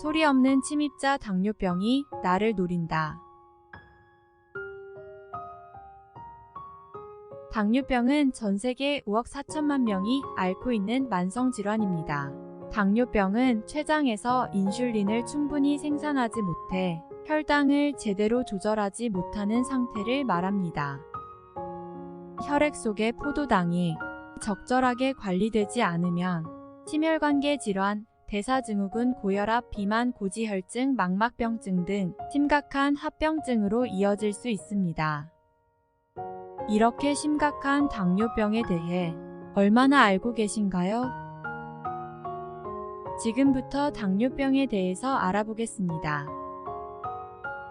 소리 없는 침입자 당뇨병이 나를 노린다. 당뇨병은 전 세계 5억 4천만 명이 앓고 있는 만성질환입니다. 당뇨병은 췌장에서 인슐린을 충분히 생산하지 못해 혈당을 제대로 조절하지 못하는 상태를 말합니다. 혈액 속의 포도당이 적절하게 관리되지 않으면 심혈관계 질환, 대사증후군, 고혈압, 비만, 고지혈증, 망막병증 등 심각한 합병증으로 이어질 수 있습니다. 이렇게 심각한 당뇨병에 대해 얼마나 알고 계신가요? 지금부터 당뇨병에 대해서 알아보겠습니다.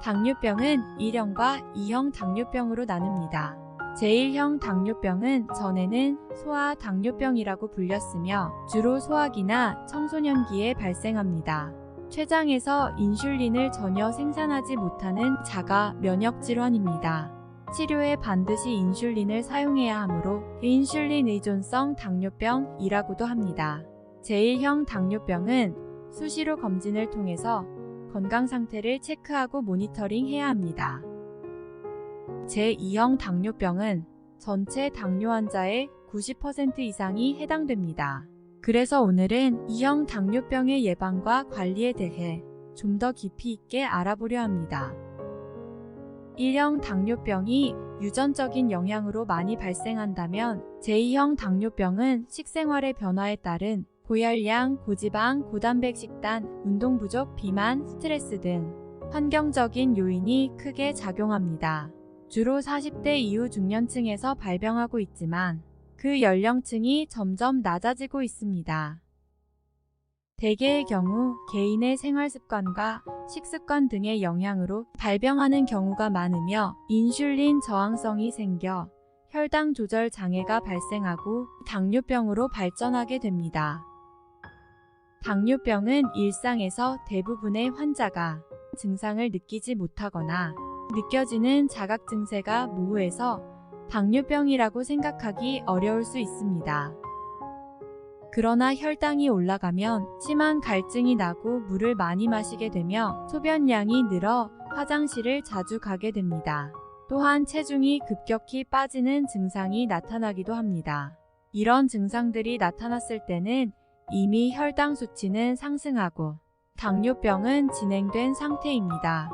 당뇨병은 1형과 2형 당뇨병으로 나뉩니다. 제1형 당뇨병은 전에는 소아 당뇨병이라고 불렸으며 주로 소아기나 청소년기에 발생합니다. 췌장에서 인슐린을 전혀 생산하지 못하는 자가 면역 질환입니다. 치료에 반드시 인슐린을 사용해야 하므로 인슐린 의존성 당뇨병이라고도 합니다. 제1형 당뇨병은 수시로 검진을 통해서 건강 상태를 체크하고 모니터링해야 합니다. 제2형 당뇨병은 전체 당뇨 환자의 90% 이상이 해당됩니다. 그래서 오늘은 2형 당뇨병의 예방과 관리에 대해 좀 더 깊이 있게 알아보려 합니다. 1형 당뇨병이 유전적인 영향으로 많이 발생한다면 제2형 당뇨병은 식생활의 변화에 따른 고열량, 고지방, 고단백 식단, 운동 부족, 비만, 스트레스 등 환경적인 요인이 크게 작용합니다. 주로 40대 이후 중년층에서 발병하고 있지만 그 연령층이 점점 낮아지고 있습니다. 대개의 경우 개인의 생활습관과 식습관 등의 영향으로 발병하는 경우가 많으며 인슐린 저항성이 생겨 혈당 조절 장애가 발생하고 당뇨병으로 발전하게 됩니다. 당뇨병은 일상에서 대부분의 환자가 증상을 느끼지 못하거나 느껴지는 자각 증세가 모호해서 당뇨병이라고 생각하기 어려울 수 있습니다. 그러나 혈당이 올라가면 심한 갈증이 나고 물을 많이 마시게 되며 소변량이 늘어 화장실을 자주 가게 됩니다. 또한 체중이 급격히 빠지는 증상이 나타나기도 합니다. 이런 증상들이 나타났을 때는 이미 혈당 수치는 상승하고 당뇨병은 진행된 상태입니다.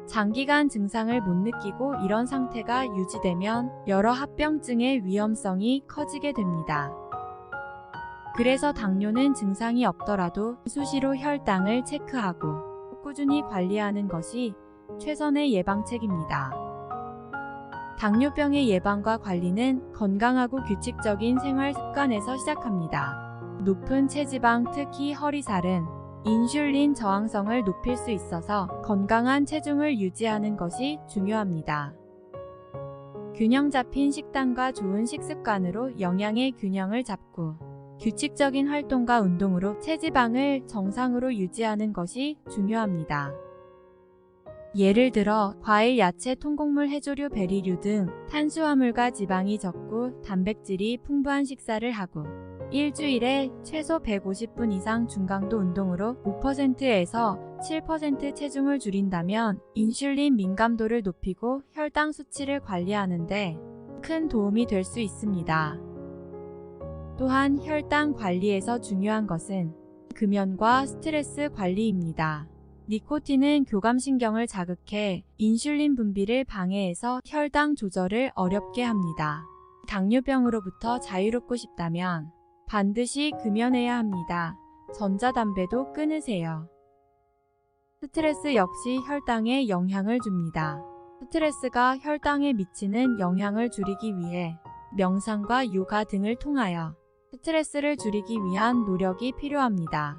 장기간 증상을 못 느끼고 이런 상태가 유지되면 여러 합병증의 위험성이 커지게 됩니다. 그래서 당뇨는 증상이 없더라도 수시로 혈당을 체크하고 꾸준히 관리하는 것이 최선의 예방책입니다. 당뇨병의 예방과 관리는 건강하고 규칙적인 생활 습관에서 시작합니다. 높은 체지방, 특히 허리살은 인슐린 저항성을 높일 수 있어서 건강한 체중을 유지하는 것이 중요합니다. 균형 잡힌 식단과 좋은 식습관으로 영양의 균형을 잡고 규칙적인 활동과 운동으로 체지방을 정상으로 유지하는 것이 중요합니다. 예를 들어 과일, 야채, 통곡물, 해조류, 베리류 등 탄수화물과 지방이 적고 단백질이 풍부한 식사를 하고 일주일에 최소 150분 이상 중강도 운동으로 5%에서 7% 체중을 줄인다면 인슐린 민감도를 높이고 혈당 수치를 관리하는 데 큰 도움이 될 수 있습니다. 또한 혈당 관리에서 중요한 것은 금연과 스트레스 관리입니다. 니코틴은 교감신경을 자극해 인슐린 분비를 방해해서 혈당 조절을 어렵게 합니다. 당뇨병으로부터 자유롭고 싶다면 반드시 금연해야 합니다. 전자담배도 끊으세요. 스트레스 역시 혈당에 영향을 줍니다. 스트레스가 혈당에 미치는 영향을 줄이기 위해 명상과 요가 등을 통하여 스트레스를 줄이기 위한 노력이 필요합니다.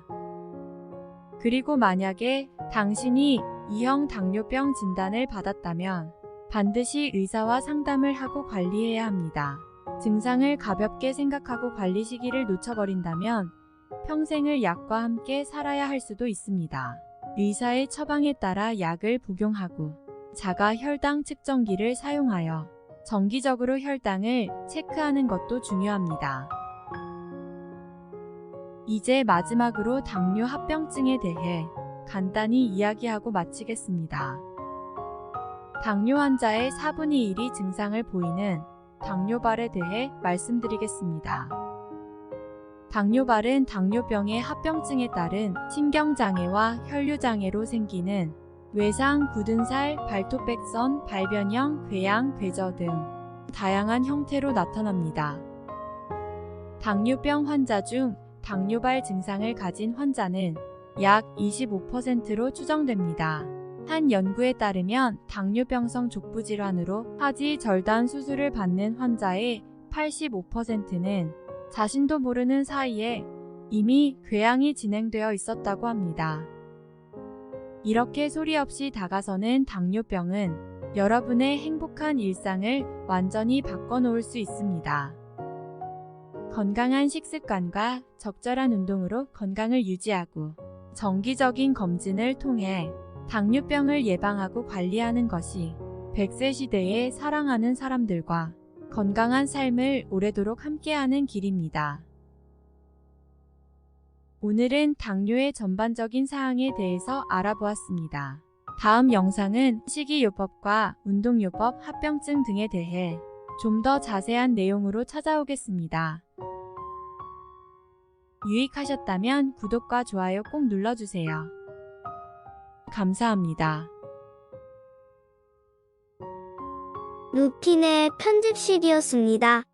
그리고 만약에 당신이 2형 당뇨병 진단을 받았다면 반드시 의사와 상담을 하고 관리해야 합니다. 증상을 가볍게 생각하고 관리 시기를 놓쳐버린다면 평생을 약과 함께 살아야 할 수도 있습니다. 의사의 처방에 따라 약을 복용하고 자가 혈당 측정기를 사용하여 정기적으로 혈당을 체크하는 것도 중요합니다. 이제 마지막으로 당뇨 합병증에 대해 간단히 이야기하고 마치겠습니다. 당뇨 환자의 4분의 1이 증상을 보이는 당뇨발에 대해 말씀드리겠습니다. 당뇨발은 당뇨병의 합병증에 따른 신경장애와 혈류장애로 생기는 외상, 굳은 살, 발톱백선, 발변형, 궤양, 궤저 등 다양한 형태로 나타납니다. 당뇨병 환자 중 당뇨발 증상을 가진 환자는 약 25%로 추정됩니다. 한 연구에 따르면 당뇨병성 족부질환으로 하지 절단 수술을 받는 환자의 85%는 자신도 모르는 사이에 이미 궤양이 진행되어 있었다고 합니다. 이렇게 소리 없이 다가서는 당뇨병은 여러분의 행복한 일상을 완전히 바꿔놓을 수 있습니다. 건강한 식습관과 적절한 운동으로 건강을 유지하고 정기적인 검진을 통해 당뇨병을 예방하고 관리하는 것이 100세 시대에 사랑하는 사람들과 건강한 삶을 오래도록 함께하는 길입니다. 오늘은 당뇨의 전반적인 사항에 대해서 알아보았습니다. 다음 영상은 식이요법과 운동요법, 합병증 등에 대해 좀 더 자세한 내용으로 찾아오겠습니다. 유익하셨다면 구독과 좋아요 꼭 눌러주세요. 감사합니다. 루피네 편집실이었습니다.